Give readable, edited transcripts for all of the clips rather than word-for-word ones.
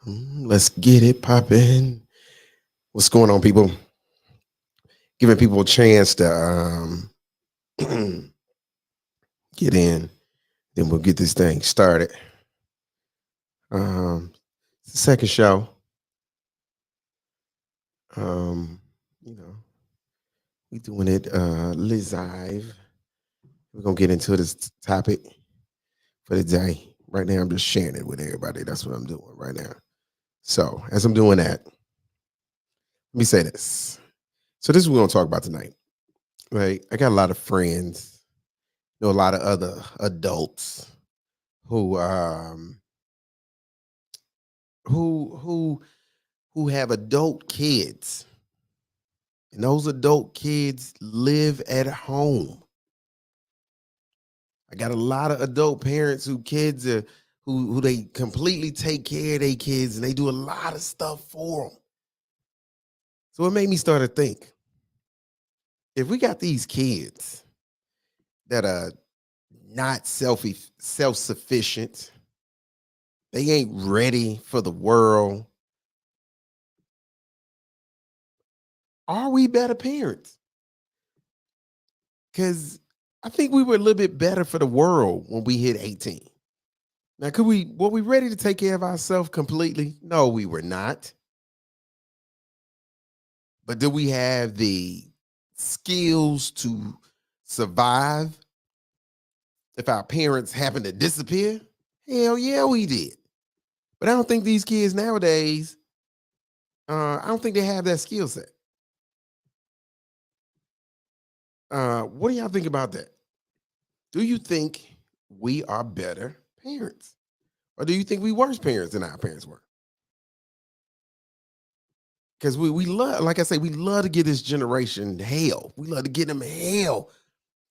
Let's get it popping. What's going on, people? Giving people a chance to get in. Then we'll get this thing started. It's the second show. Um, you know, we doing it live. We're gonna get into this topic for the day. Right now, I'm just sharing it with everybody. That's what I'm doing right now. So as I'm doing that, let me say this. So this is what we're gonna talk about tonight. Right? I got a lot of friends, a lot of other adults who who who who have adult kids, and those adult kids live at home. I got a lot of adult parents who kids are who they completely take care of their kids, and they do a lot of stuff for them. So it made me start to think, if we got these kids that are not self-sufficient, they ain't ready for the world, are we better parents? Because I think we were a little bit better for the world when we hit 18. Now, were we ready to take care of ourselves completely? No, we were not. But do we have the skills to survive if our parents happen to disappear? Hell yeah, we did. But I don't think these kids nowadays, I don't think they have that skill set. What do y'all think about that? Do you think we are better parents? Or do you think we worse parents than our parents were? Because we love, like I say, we love to give this generation hell. We love to give them hell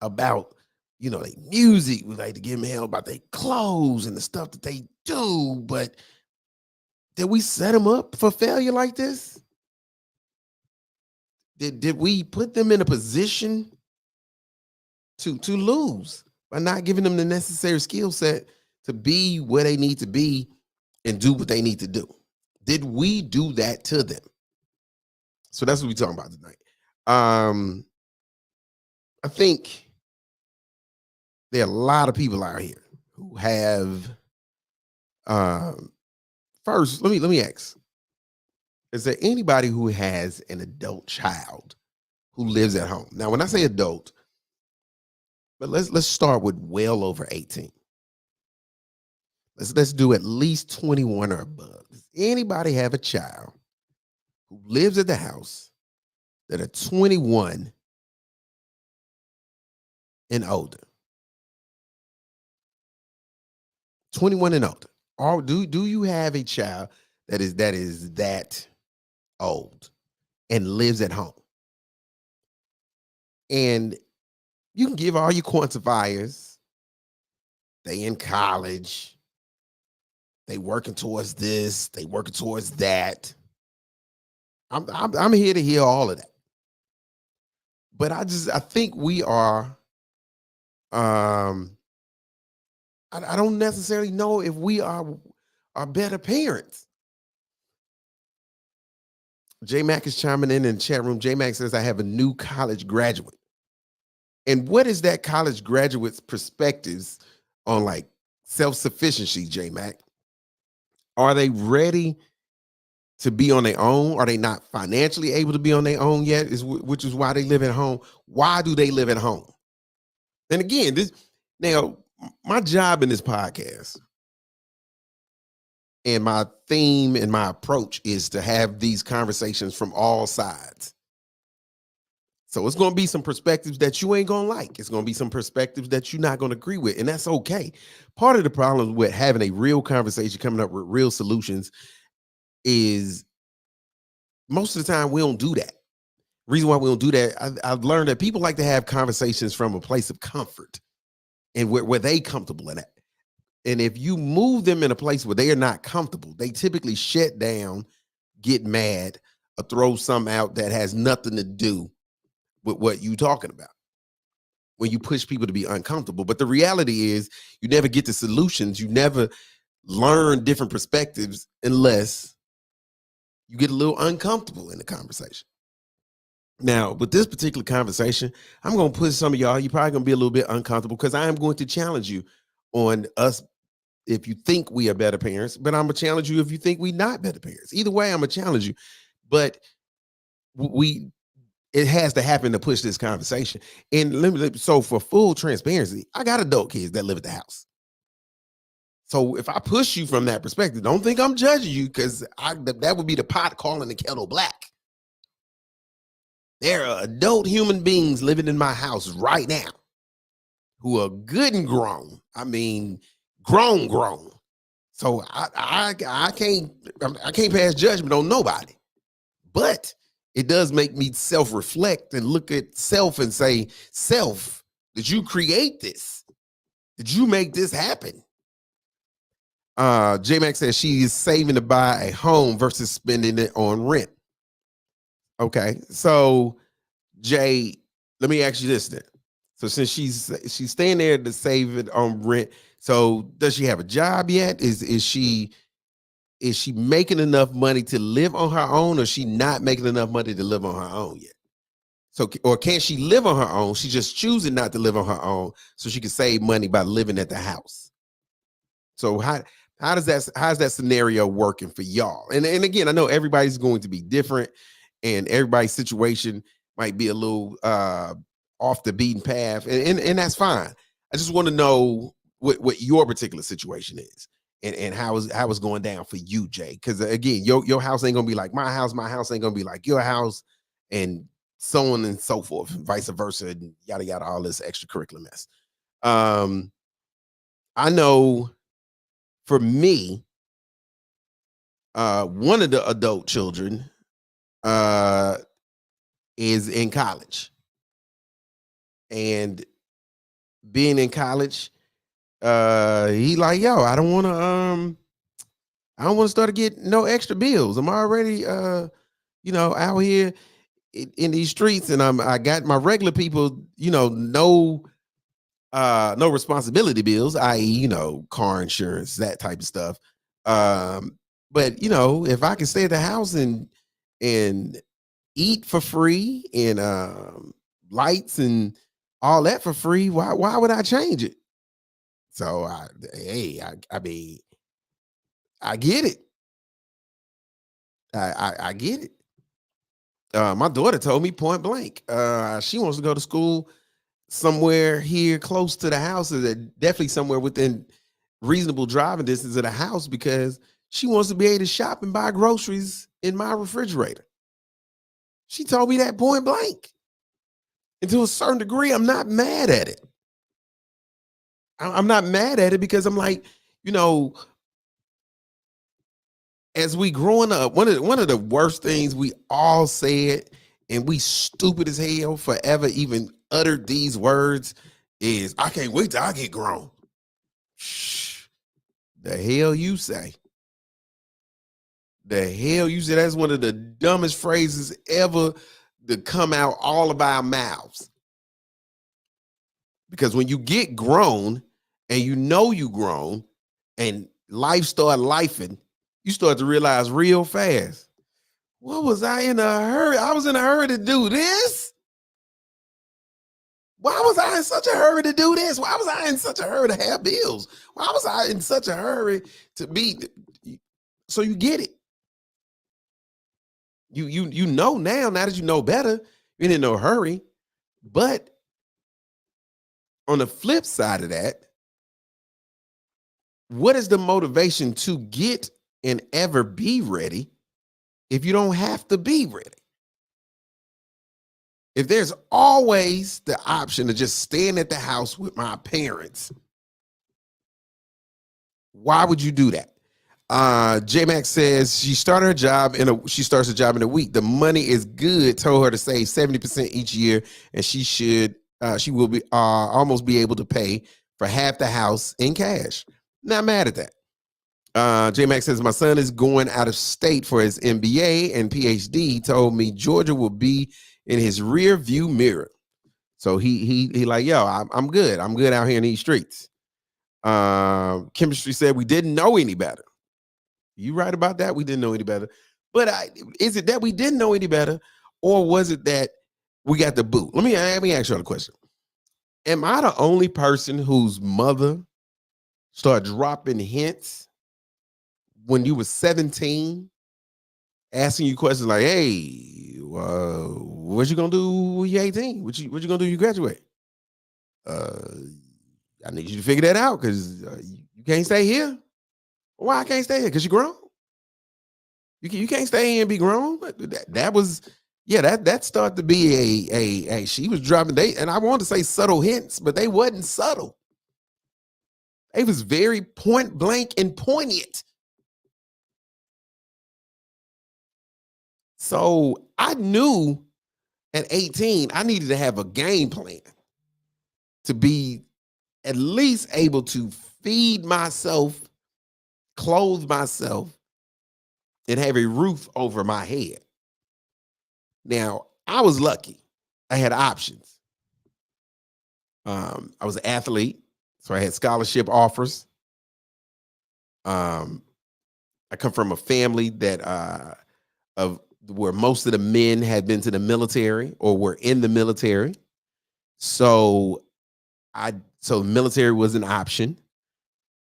about, their music. We like to give them hell about their clothes and the stuff that they do. But did we set them up for failure like this? Did we put them in a position to lose by not giving them the necessary skill set to be where they need to be and do what they need to do? Did we do that to them? So that's what we're talking about tonight. I think there are a lot of people out here who have. First, let me ask: is there anybody who has an adult child who lives at home? Now, when I say adult, but let's start with well over 18. Let's do at least 21 or above. Does anybody have a child who lives at the house that are 21 and older? 21 and older. Or do you have a child that is that old and lives at home? And you can give all your quantifiers. They in college. They working towards this. They working towards that. I'm here to hear all of that. But I think we are. I don't necessarily know if we are better parents. J Mac is chiming in the chat room. J Mac says, I have a new college graduate. And what is that college graduate's perspectives on like self-sufficiency, J Mac? Are they ready to be on their own? Are they not financially able to be on their own yet? Which is why they live at home. Why do they live at home? And again, my job in this podcast and my theme and my approach is to have these conversations from all sides. So it's going to be some perspectives that you ain't going to like. It's going to be some perspectives that you're not going to agree with. And that's okay. Part of the problem with having a real conversation, coming up with real solutions, is most of the time we don't do that. Reason why we don't do that, I've learned that people like to have conversations from a place of comfort and where they comfortable in that. And if you move them in a place where they are not comfortable, they typically shut down, get mad, or throw something out that has nothing to do with what you talking about when you push people to be uncomfortable. But the reality is you never get the solutions. You never learn different perspectives unless you get a little uncomfortable in the conversation. Now, with this particular conversation, I'm going to put some of y'all, you're probably going to be a little bit uncomfortable because I am going to challenge you on us if you think we are better parents, but I'm going to challenge you if you think we not better parents. Either way, I'm going to challenge you. But we it has to happen to push this conversation. And so for full transparency, I got adult kids that live at the house. So if I push you from that perspective, don't think I'm judging you because that would be the pot calling the kettle black. There are adult human beings living in my house right now who are good and grown. I mean, grown. So I can't pass judgment on nobody. But it does make me self-reflect and look at self and say, self, did you create this? Did you make this happen? J-Mac says she is saving to buy a home versus spending it on rent. Okay, so Jay, let me ask you this then. So since she's staying there to save it on rent, so does she have a job yet? Is she making enough money to live on her own, or is she not making enough money to live on her own yet? So, or can she live on her own? She's just choosing not to live on her own so she can save money by living at the house. So how's that scenario working for y'all? And again, I know everybody's going to be different, and everybody's situation might be a little off the beaten path, and that's fine. I just want to know what your particular situation is, and how it's going down for you, Jay. Because again, your house ain't gonna be like my house ain't gonna be like your house, and so on and so forth, and vice versa, and yada yada, all this extracurricular mess. I know for me, one of the adult children is in college, and being in college, he like, yo, I don't want to start to get no extra bills. I'm already out here in these streets, and I got my regular people, no responsibility bills, i.e., car insurance, that type of stuff. But if I can stay at the house and eat for free, and lights and all that for free, why would I change it? So I mean, I get it. I get it. My daughter told me point blank, she wants to go to school somewhere here close to the house, or definitely somewhere within reasonable driving distance of the house, because she wants to be able to shop and buy groceries in my refrigerator. She told me that point blank. And to a certain degree, I'm not mad at it. I'm not mad at it because I'm like, as we growing up, one of the worst things we all said, and we stupid as hell forever even uttered these words, is I can't wait till I get grown. Shh. The hell you say? The hell you say? That's one of the dumbest phrases ever to come out all of our mouths. Because when you get grown and you grown and life start lifing, you start to realize real fast, what was I in a hurry? I was in a hurry to do this. Why was I in such a hurry to do this? Why was I in such a hurry to have bills? Why was I in such a hurry to be? So you get it. You know now that you know better, you're in no hurry. But on the flip side of that, what is the motivation to get and ever be ready if you don't have to be ready? If there's always the option of just staying at the house with my parents, why would you do that? J-Max says she starts a job in a week. The money is good. Told her to save 70% each year, and she will be almost be able to pay for half the house in cash. Not mad at that. J-Max says my son is going out of state for his MBA and PhD. He told me Georgia will be in his rear view mirror. So he like, yo, I'm good. I'm good out here in these streets. Chemistry said we didn't know any better. You right about that? We didn't know any better. But is it that we didn't know any better, or was it that we got the boot? Let me ask you a question. Am I the only person whose mother started dropping hints when you were 17, asking you questions like, "Hey, what you gonna do when you're 18? What you gonna do when you graduate? I need you to figure that out because you can't stay here. Why I can't stay here? Because you're grown. You can't stay here and be grown." But that was, yeah, that started to be a she was dropping, and I wanted to say subtle hints, but they wasn't subtle. They was very point blank and poignant. So I knew at 18 I needed to have a game plan to be at least able to feed myself, clothe myself, and have a roof over my head. Now, I was lucky. I had options. I was an athlete, so I had scholarship offers. I come from a family that of where most of the men had been to the military or were in the military. So so military was an option.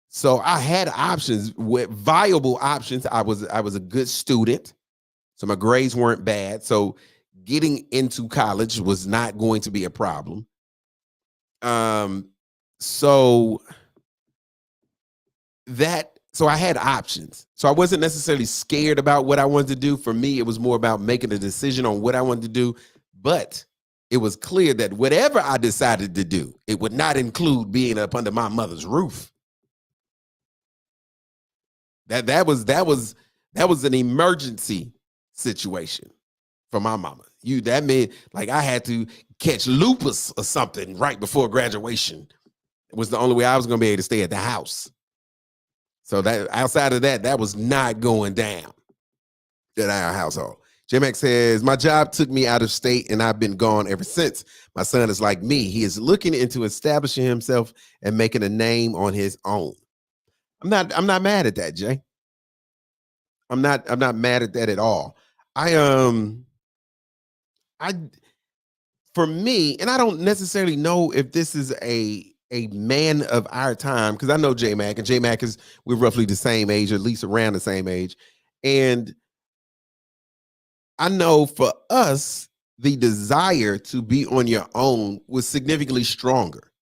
So I had options with viable options. I was a good student. So my grades weren't bad. So getting into college was not going to be a problem. So I had options. So I wasn't necessarily scared about what I wanted to do. For me, it was more about making a decision on what I wanted to do. But it was clear that whatever I decided to do, it would not include being up under my mother's roof. That was an emergency situation for my mama. That meant like I had to catch lupus or something right before graduation. It was the only way I was going to be able to stay at the house. So that outside of that, that was not going down at our household. J-Max says, my job took me out of state and I've been gone ever since. My son is like me. He is looking into establishing himself and making a name on his own. I'm not mad at that, Jay. I'm not mad at that at all. For me, and I don't necessarily know if this is a man of our time, because I know J-Mac, and J-Mac we're roughly the same age, or at least around the same age. And I know for us, the desire to be on your own was significantly stronger.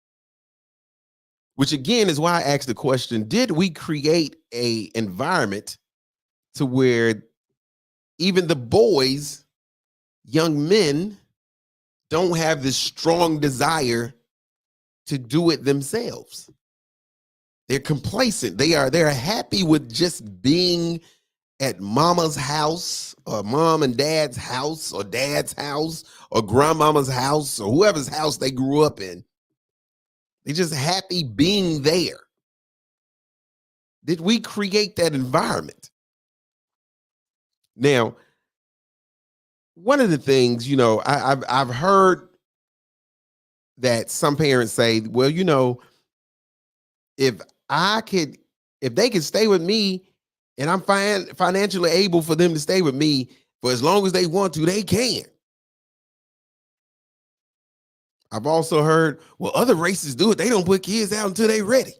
Which again is why I asked the question, did we create a environment to where even the boys, young men, don't have this strong desire to do it themselves? They're complacent. They're happy with just being at mama's house or mom and dad's house or dad's house or grandmama's house or whoever's house they grew up in. They're just happy being there. Did we create that environment? Now, one of the things, I've heard that some parents say, well, if they could stay with me and I'm financially able for them to stay with me for as long as they want to, they can. I've also heard, well, other races do it. They don't put kids out until they're ready.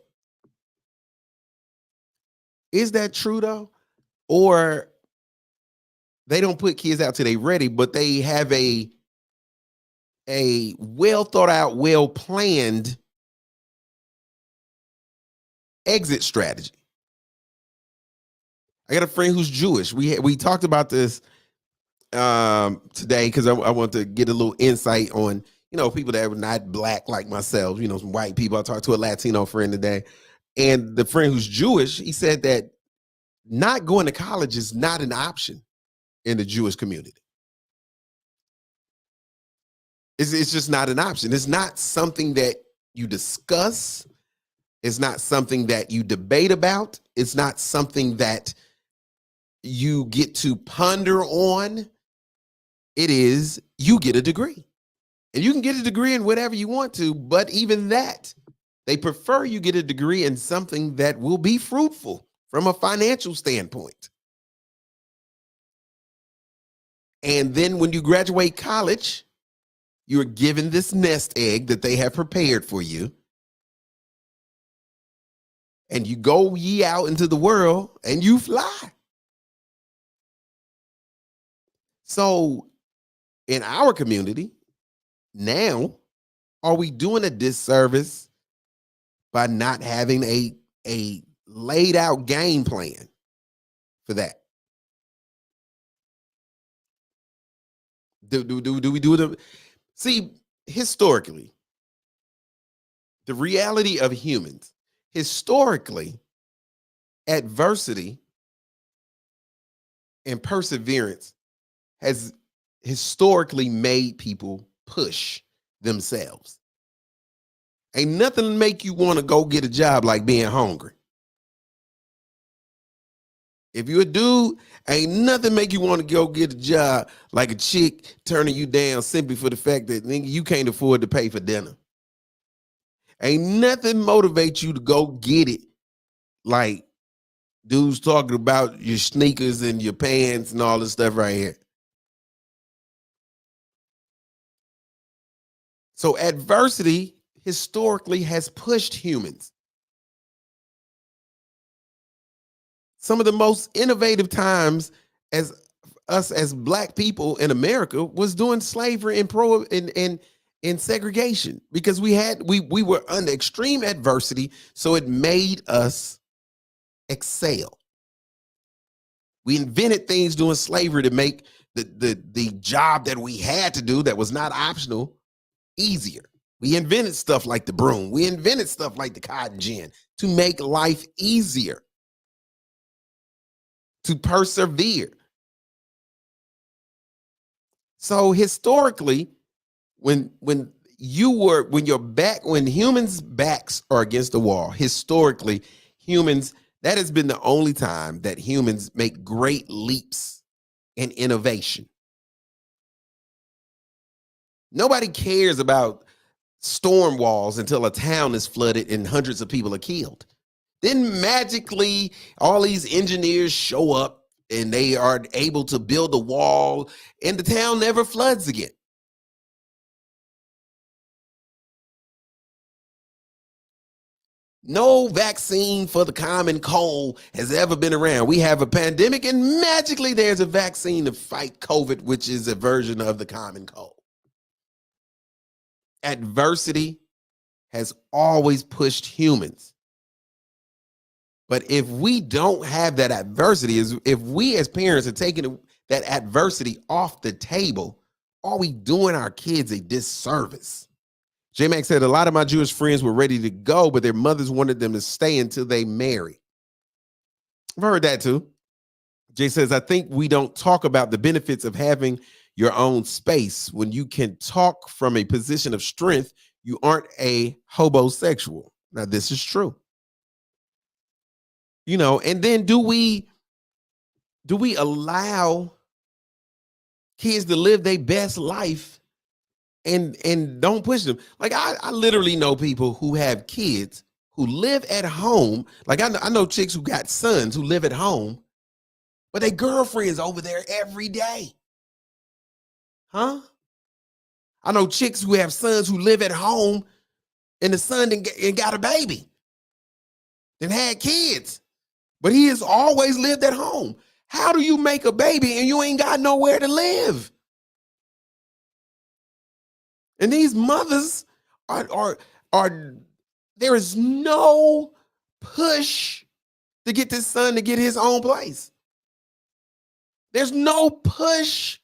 Is that true though? Or they don't put kids out till they're ready, but they have a well thought out, well planned exit strategy. I got a friend who's Jewish. We talked about this today because I want to get a little insight on people that were not black like myself. Some white people. I talked to a Latino friend today, and the friend who's Jewish, he said that not going to college is not an option in the Jewish community. It's just not an option. It's not something that you discuss. It's not something that you debate about. It's not something that you get to ponder on. It is, you get a degree. And you can get a degree in whatever you want to, but even that They prefer you get a degree in something that will be fruitful from a financial standpoint. And then when you graduate college, you're given this nest egg that they have prepared for you. And you go ye out into the world and you fly. So in our community, now, are we doing a disservice by not having a laid out game plan for that? Do we do the see historically the reality of humans? Historically, adversity and perseverance has historically made people push themselves. Ain't nothing make you want to go get a job like being hungry. If you're a dude, ain't nothing make you want to go get a job like a chick turning you down simply for the fact that nigga, you can't afford to pay for dinner. Ain't nothing motivate you to go get it like dudes talking about your sneakers and your pants and all this stuff right here. So adversity historically has pushed humans. Some of the most innovative times as us as black people in America was doing slavery and in segregation because we were under extreme adversity, so it made us excel. We invented things during slavery to make the job that we had to do that was not optional easier. We invented stuff like the broom. We invented stuff like the cotton gin to make life easier, to persevere. So historically, when humans' backs are against the wall, historically, humans, that has been the only time that humans make great leaps in innovation. Nobody cares about storm walls until a town is flooded and hundreds of people are killed. Then magically, all these engineers show up and they are able to build a wall and the town never floods again. No vaccine for the common cold has ever been around. We have a pandemic and magically there's a vaccine to fight COVID, which is a version of the common cold. Adversity has always pushed humans. But if we don't have that adversity, if we as parents are taking that adversity off the table, are we doing our kids a disservice? J Max said, a lot of my Jewish friends were ready to go, but their mothers wanted them to stay until they marry. I've heard that too. Jay says, I think we don't talk about the benefits of having your own space. When you can talk from a position of strength, you aren't a homosexual. Now, this is true. You know, and then do we allow kids to live their best life and don't push them? Like I literally know people who have kids who live at home. Like I know chicks who got sons who live at home, but their girlfriend's over there every day. Huh? I know chicks who have sons who live at home and the son and got a baby, then had kids, but he has always lived at home. How do you make a baby and you ain't got nowhere to live? And these mothers are there is no push to get this son to get his own place. There's no push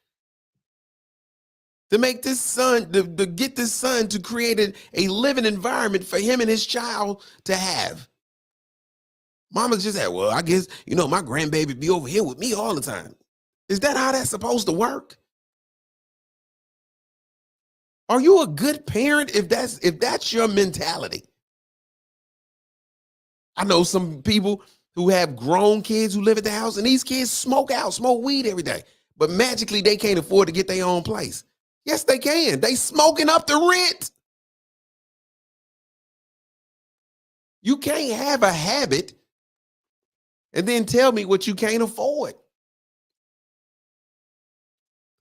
to make this son, to get this son to create a living environment for him and his child to have. Mama's just said, well, I guess, my grandbaby be over here with me all the time. Is that how that's supposed to work? Are you a good parent if that's your mentality? I know some people who have grown kids who live at the house and these kids smoke weed every day, but magically they can't afford to get their own place. Yes, they can. They smoking up the rent. You can't have a habit and then tell me what you can't afford.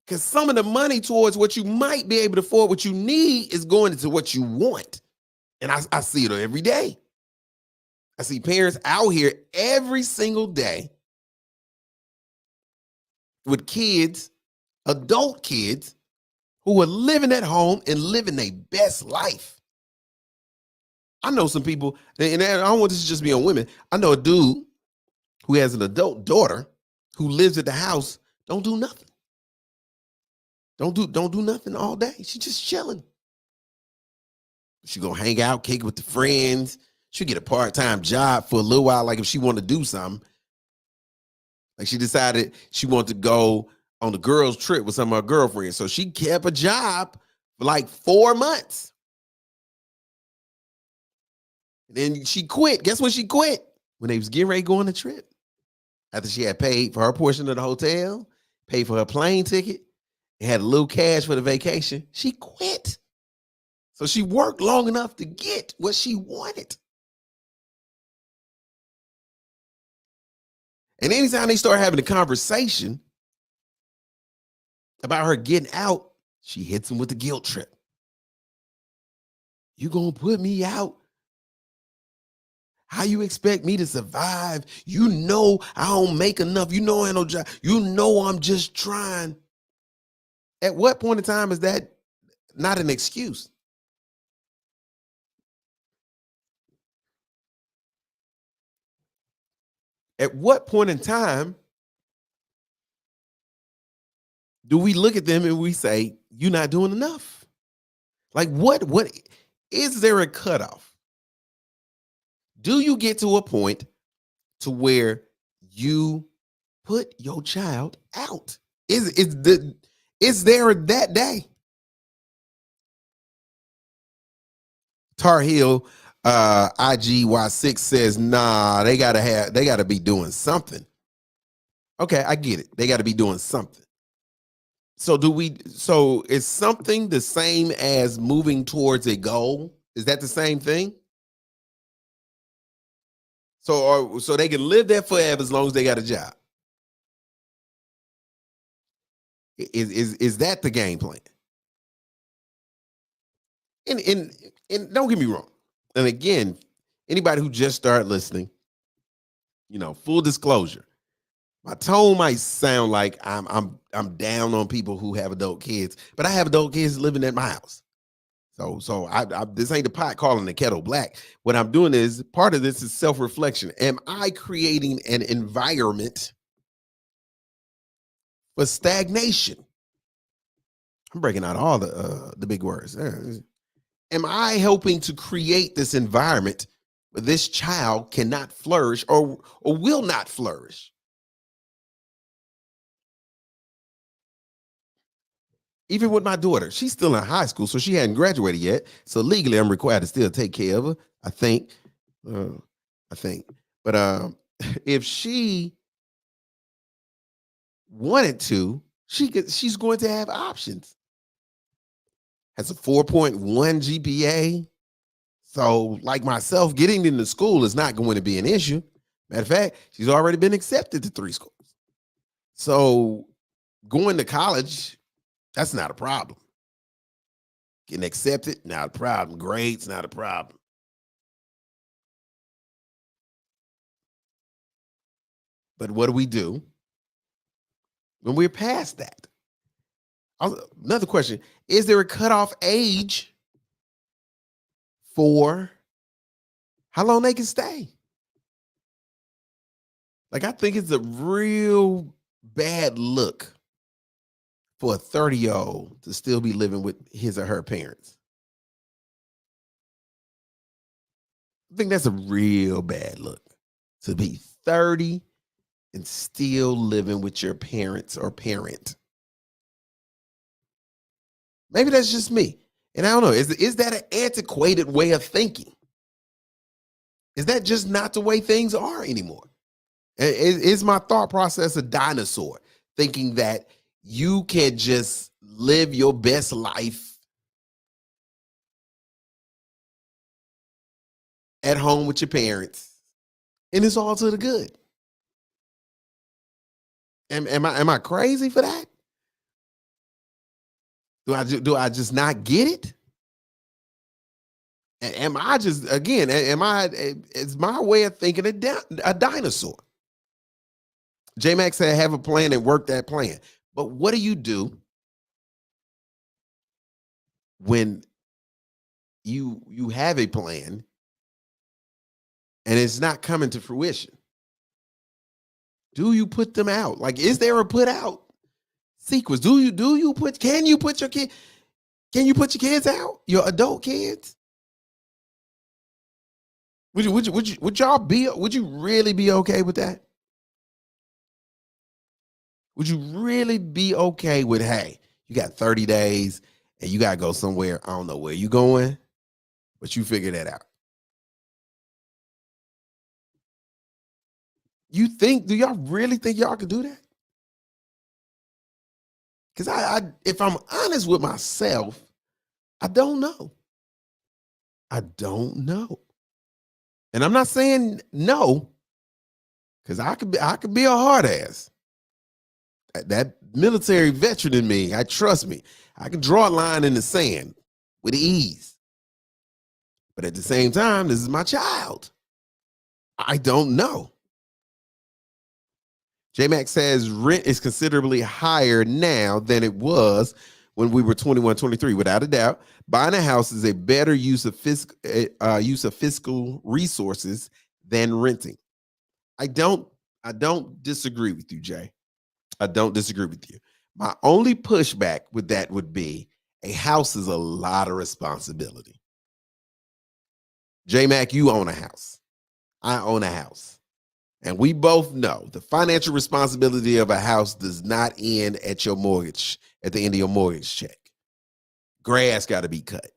Because some of the money towards what you might be able to afford, what you need, is going into what you want. And I see it every day. I see parents out here every single day with kids, adult kids, who are living at home and living their best life. I know some people, and I don't want this to just be on women. I know a dude who has an adult daughter who lives at the house, don't do nothing. Don't do nothing all day. She's just chilling. She gonna hang out, kick with the friends. She'll get a part-time job for a little while, like if she want to do something. Like she decided she wanted to go on the girls' trip with some of her girlfriends. So she kept a job for like 4 months. And then she quit. Guess when she quit? When they was getting ready to go on the trip. After she had paid for her portion of the hotel, paid for her plane ticket, and had a little cash for the vacation, she quit. So she worked long enough to get what she wanted. And anytime they start having a conversation about her getting out, she hits them with the guilt trip. You gonna put me out? How you expect me to survive? You know I don't make enough. You know I ain't no job. You know I'm just trying. At what point in time is that not an excuse? At what point in time do we look at them and we say, you're not doing enough? Like what is there a cutoff? Do you get to a point to where you put your child out? Is there that day? Tar Heel IGY6 says, nah, they gotta be doing something. Okay, I get it. They gotta be doing something. So is something the same as moving towards a goal? Is that the same thing? So they can live there forever as long as they got a job. Is that the game plan? And don't get me wrong. And again, anybody who just started listening, full disclosure, my tone might sound like I'm down on people who have adult kids, but I have adult kids living at my house. So I this ain't the pot calling the kettle black. What I'm doing is part of this is self-reflection. Am I creating an environment for stagnation? I'm breaking out all the big words. Am I helping to create this environment where this child cannot flourish or will not flourish? Even with my daughter, she's still in high school, so she hadn't graduated yet. So legally, I'm required to still take care of her. I think, uh, I think. But if she wanted to, she's going to have options. Has a 4.1 GPA. So, like myself, getting into school is not going to be an issue. Matter of fact, she's already been accepted to 3 schools. So, going to college, that's not a problem. Getting accepted, not a problem. Grades, not a problem. But what do we do when we're past that? Another question: is there a cutoff age for how long they can stay? Like, I think it's a real bad look for a 30-year-old to still be living with his or her parents. I think that's a real bad look to be 30 and still living with your parents or parent. Maybe that's just me. And I don't know. Is that an antiquated way of thinking? Is that just not the way things are anymore? Is my thought process a dinosaur thinking that you can just live your best life at home with your parents, and it's all to the good. Am I crazy for that? Do I just not get it? Am I just again? Am I? It's my way of thinking a dinosaur. J Max said, "Have a plan and work that plan." But what do you do when you have a plan and it's not coming to fruition? Do you put them out? Like, is there a put out sequence? Do you put? Can you put your kid? Can you put your kids out? Your adult kids? Would y'all be? Would you really be okay with that? Would you really be okay with, hey, you got 30 days and you gotta go somewhere? I don't know where you going, but you figure that out. Do y'all really think y'all can do that? Because if I'm honest with myself, I don't know. I don't know. And I'm not saying no, because I could be a hard ass. That military veteran in me, I trust me. I can draw a line in the sand with ease. But at the same time, this is my child. I don't know. J Max says rent is considerably higher now than it was when we were 21, 23. Without a doubt, buying a house is a better use of fiscal resources than renting. I don't disagree with you, Jay. I don't disagree with you. My only pushback with that would be a house is a lot of responsibility. J Mac, you own a house. I own a house. And we both know the financial responsibility of a house does not end at your mortgage, at the end of your mortgage check. Grass got to be cut.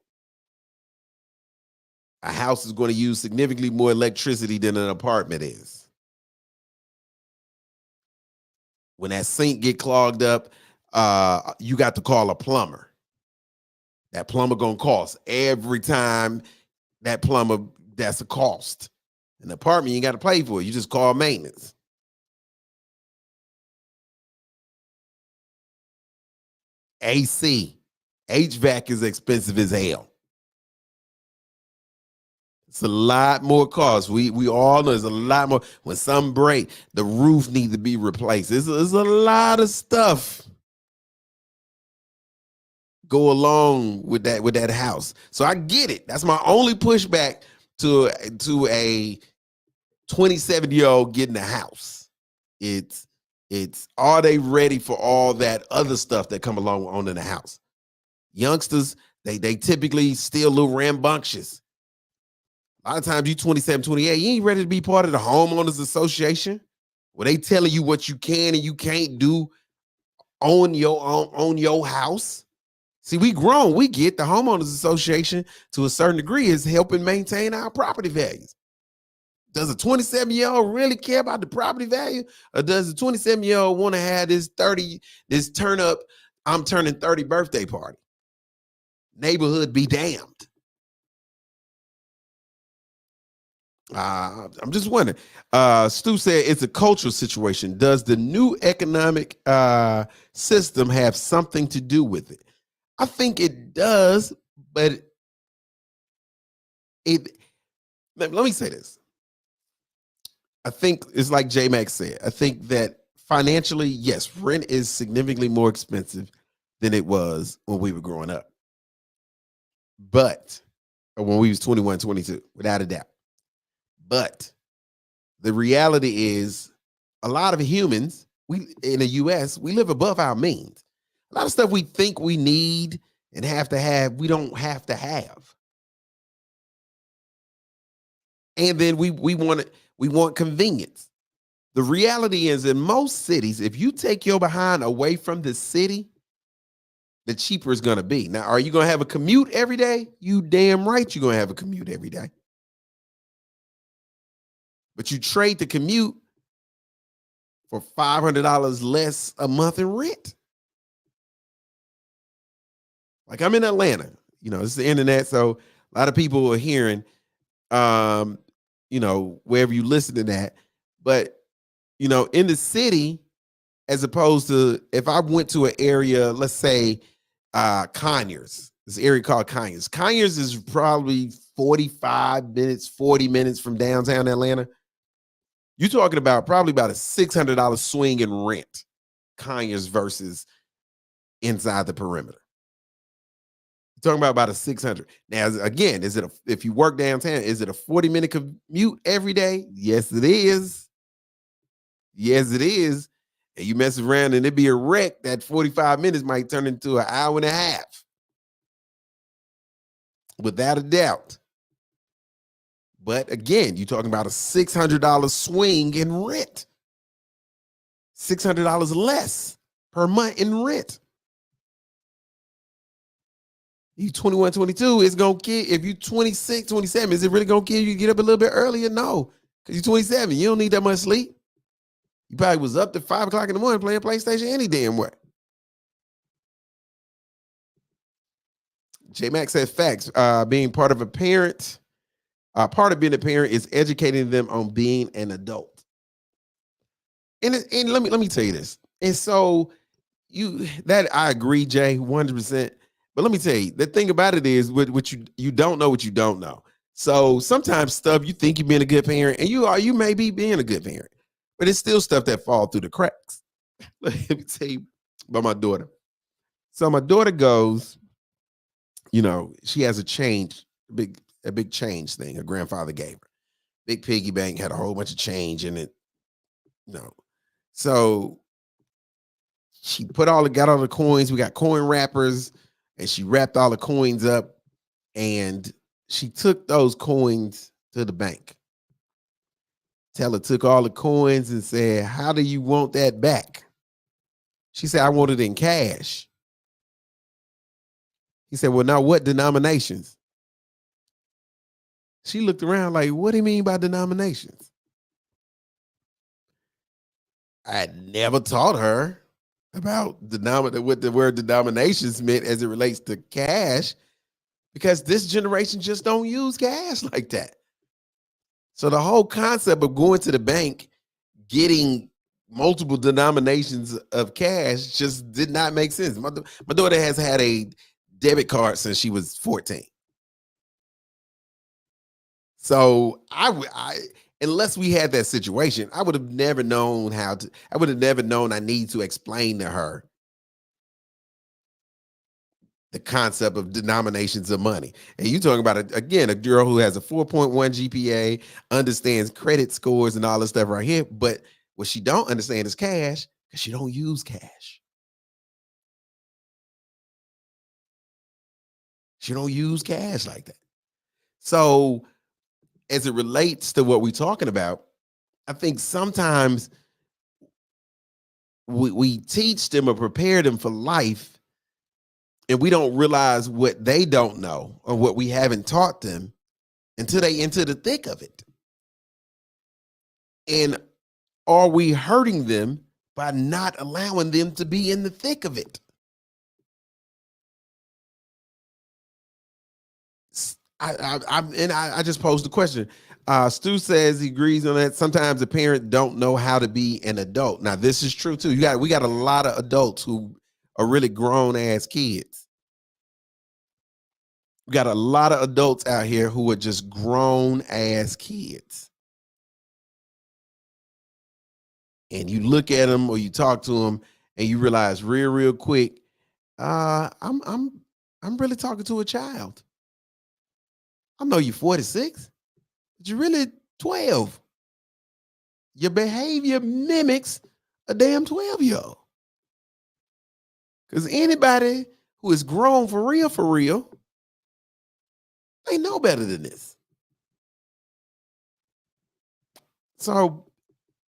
A house is going to use significantly more electricity than an apartment is. When that sink get clogged up, you got to call a plumber. That plumber gonna cost every time. That plumber, that's a cost. An apartment, you got to pay for it. You just call maintenance. AC, HVAC is expensive as hell. It's a lot more cost. We all know there's a lot more. When some break, the roof needs to be replaced. There's a lot of stuff go along with that house. So I get it. That's my only pushback to a 27-year-old getting a house. It's are they ready for all that other stuff that come along with owning a house? Youngsters, they typically still a little rambunctious. A lot of times you 27, 28, you ain't ready to be part of the homeowners association where they telling you what you can and you can't do on your house. See, we grown. We get the homeowners association to a certain degree is helping maintain our property values. Does a 27-year-old really care about the property value? Or does a 27-year-old want to have this turn up, I'm turning 30 birthday party? Neighborhood be damned. I'm just wondering. Stu said it's a cultural situation. Does the new economic system have something to do with it? I think it does, but let me say this. I think it's like J Max said. I think that financially, yes, rent is significantly more expensive than it was when we were growing up. But when we was 21, 22, without a doubt. But the reality is a lot of humans, we in the US, we live above our means. A lot of stuff we think we need and have to have, we don't have to have. And then we want convenience. The reality is in most cities, if you take your behind away from the city, the cheaper it's gonna be. Now, are you gonna have a commute every day? You damn right you're gonna have a commute every day. But you trade the commute for $500 less a month in rent. Like I'm in Atlanta, it's the internet, so a lot of people are hearing um, wherever you listen to that. But, in the city, as opposed to if I went to an area, let's say Conyers, this area called Conyers. Conyers is probably 45 minutes, 40 minutes from downtown Atlanta. You're talking about probably about a $600 swing in rent, Conyers versus inside the perimeter. You're talking about a 600. Now, again, if you work downtown, is it a 40-minute commute every day? Yes, it is. Yes, it is. And you mess around and it be a wreck, that 45 minutes might turn into an hour and a half. Without a doubt. But again, you're talking about a $600 swing in rent. $600 less per month in rent. You 21, 22, it's going to kill. If you 26, 27, is it really going to kill you to get up a little bit earlier? No, because you're 27. You don't need that much sleep. You probably was up to 5 o'clock in the morning playing PlayStation any damn way. J Max says facts. Being part of a parent, part of being a parent is educating them on being an adult. And let me tell you this. And so I agree, Jay, 100%. But let me tell you, the thing about it is what you don't know what you don't know. So sometimes stuff you think you're being a good parent, and you may be being a good parent, but it's still stuff that fall through the cracks. Let me tell you about my daughter. So my daughter goes, she has a big change thing her grandfather gave her. Big piggy bank, had a whole bunch of change in it. So she got all the coins. We got coin wrappers, and she wrapped all the coins up, and she took those coins to the bank. Teller took all the coins and said, "How do you want that back?" She said, "I want it in cash." He said, "Well, now what denominations?" She looked around like, "What do you mean by denominations?" I had never taught her about what the word denominations meant as it relates to cash, because this generation just don't use cash like that. So the whole concept of going to the bank, getting multiple denominations of cash just did not make sense. My daughter has had a debit card since she was 14. So unless we had that situation, I would have never known I need to explain to her the concept of denominations of money. And you talking about, again, a girl who has a 4.1 GPA, understands credit scores and all this stuff right here. But what she don't understand is cash, because she don't use cash. She don't use cash like that. So as it relates to what we're talking about, I think sometimes we teach them or prepare them for life, and we don't realize what they don't know or what we haven't taught them until they into the thick of it. And are we hurting them by not allowing them to be in the thick of it? I just posed the question. Stu says he agrees on that. Sometimes a parent don't know how to be an adult. Now, this is true too. We got a lot of adults who are really grown ass kids. We got a lot of adults out here who are just grown ass kids. And you look at them or you talk to them and you realize real quick, I'm really talking to a child. I know you're 46, but you're really 12. Your behavior mimics a damn 12-year-old. Because anybody who is grown for real, they know better than this. So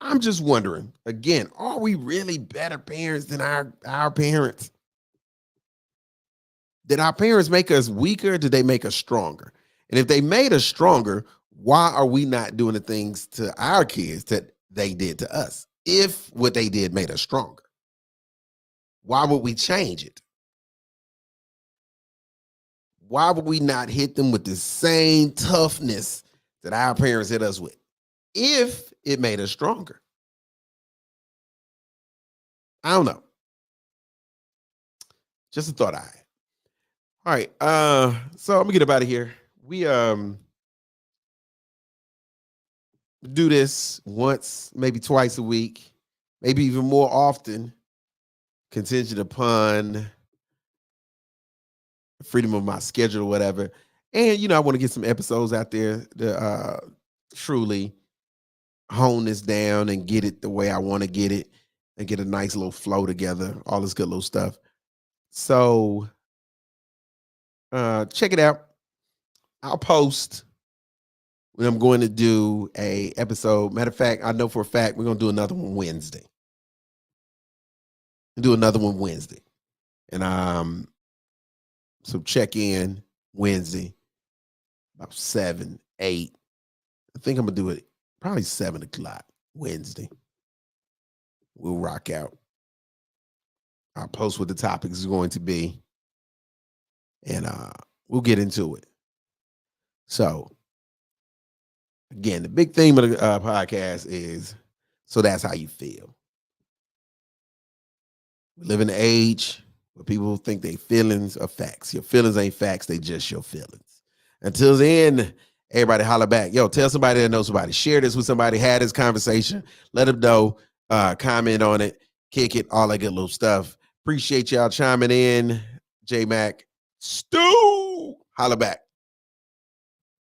I'm just wondering, again, are we really better parents than our parents? Did our parents make us weaker? Or did they make us stronger? And if they made us stronger, why are we not doing the things to our kids that they did to us? If what they did made us stronger, why would we change it? Why would we not hit them with the same toughness that our parents hit us with if it made us stronger. I don't know. Just a thought I had. All right. So I'm gonna get up out of here. We do this once, maybe twice a week, maybe even more often, contingent upon freedom of my schedule or whatever. And I want to get some episodes out there to truly hone this down and get it the way I want to get it and get a nice little flow together, all this good little stuff. So check it out. I'll post when I'm going to do a episode. Matter of fact, I know for a fact we're going to do another one Wednesday. And so check in Wednesday about 7, 8. I think I'm gonna do it probably 7 o'clock Wednesday. We'll rock out. I'll post what the topic is going to be, and we'll get into it. So, again, the big theme of the podcast is, so that's how you feel. We live in an age where people think their feelings are facts. Your feelings ain't facts, they just your feelings. Until then, everybody holler back. Yo, tell somebody that knows somebody. Share this with somebody. Had this conversation. Let them know. Comment on it. Kick it. All that good little stuff. Appreciate y'all chiming in. J Mac. Stu. Holler back.